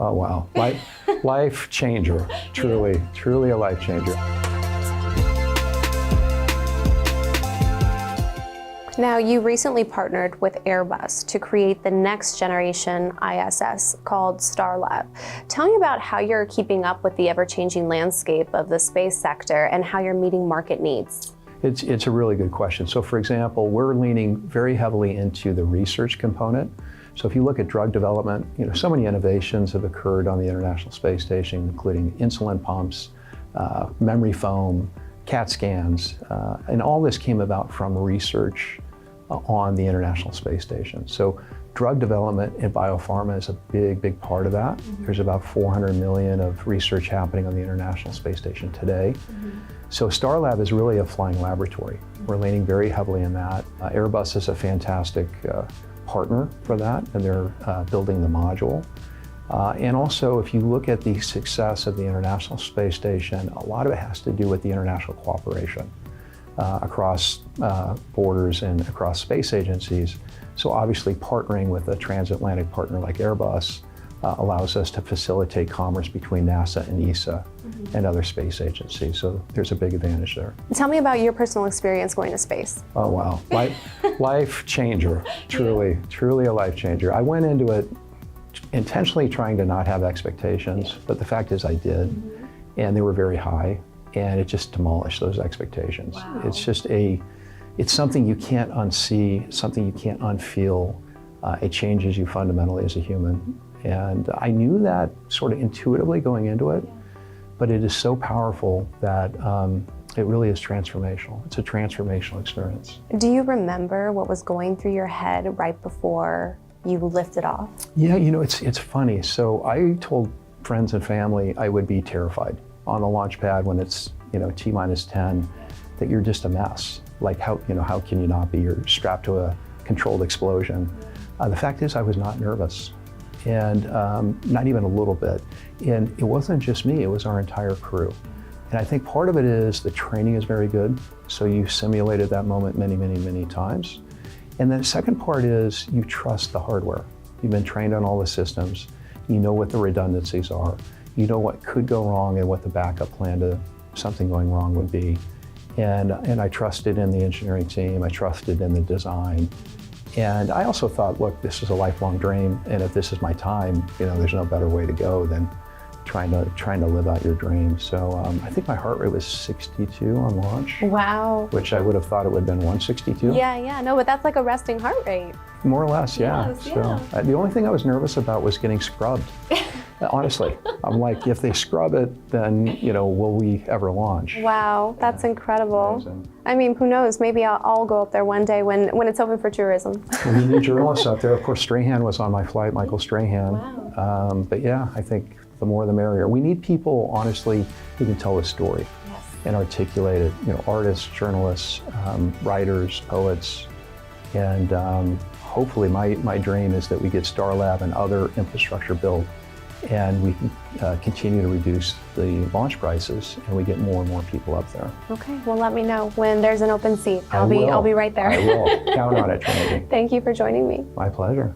Oh, wow. Life changer. Truly a life changer. Now, you recently partnered with Airbus to create the next generation ISS called Starlab. Tell me about how you're keeping up with the ever-changing landscape of the space sector and how you're meeting market needs. It's a really good question. So for example, we're leaning very heavily into the research component. So if you look at drug development, so many innovations have occurred on the International Space Station, including insulin pumps, memory foam, CAT scans, and all this came about from research on the International Space Station. So drug development and biopharma is a big part of that. There's about 400 million of research happening on the International Space Station today. So Starlab is really a flying laboratory. We're leaning very heavily in that. Airbus is a fantastic partner for that, and they're building the module. And also, if you look at the success of the International Space Station, a lot of it has to do with the international cooperation across borders and across space agencies. So obviously partnering with a transatlantic partner like Airbus allows us to facilitate commerce between NASA and ESA and other space agencies. So there's a big advantage there. Tell me about your personal experience going to space. Oh, wow. Life changer. Truly a life changer. I went into it intentionally trying to not have expectations, but the fact is I did, and they were very high, and it just demolished those expectations. Wow. It's something you can't unsee, something you can't unfeel. It changes you fundamentally as a human. And I knew that sort of intuitively going into it, but it is so powerful that it really is transformational. It's a transformational experience. Do you remember what was going through your head right before you lifted off? Yeah, it's funny. So I told friends and family I would be terrified on the launch pad when it's, T-minus 10, that you're just a mess. Like how can you not be? You're strapped to a controlled explosion. The fact is I was not nervous, and not even a little bit. And it wasn't just me, it was our entire crew. And I think part of it is the training is very good. So you simulated that moment many times. And then the second part is you trust the hardware. You've been trained on all the systems. You know what the redundancies are. You know what could go wrong and what the backup plan to something going wrong would be. And I trusted in the engineering team. I trusted in the design. And I also thought, look, this is a lifelong dream. And if this is my time, there's no better way to go than trying to live out your dream. So I think my heart rate was 62 on launch. Wow. Which I would have thought it would have been 162. Yeah, no, but that's like a resting heart rate. More or less, yeah. Yes, yeah. So the only thing I was nervous about was getting scrubbed. Honestly, I'm like, if they scrub it, then, will we ever launch? Wow, that's incredible. Amazing. I mean, who knows? Maybe I'll go up there one day when it's open for tourism. We need journalists out there. Of course, Strahan was on my flight, Michael Strahan. Wow. But yeah, I think the more the merrier. We need people, honestly, who can tell a story and articulate it. Artists, journalists, writers, poets. And hopefully my dream is that we get Starlab and other infrastructure built, and we can continue to reduce the launch prices, and we get more and more people up there. Okay, well, let me know when there's an open seat. I'll be right there. I will. Count on it, Trinity. Thank you for joining me. My pleasure.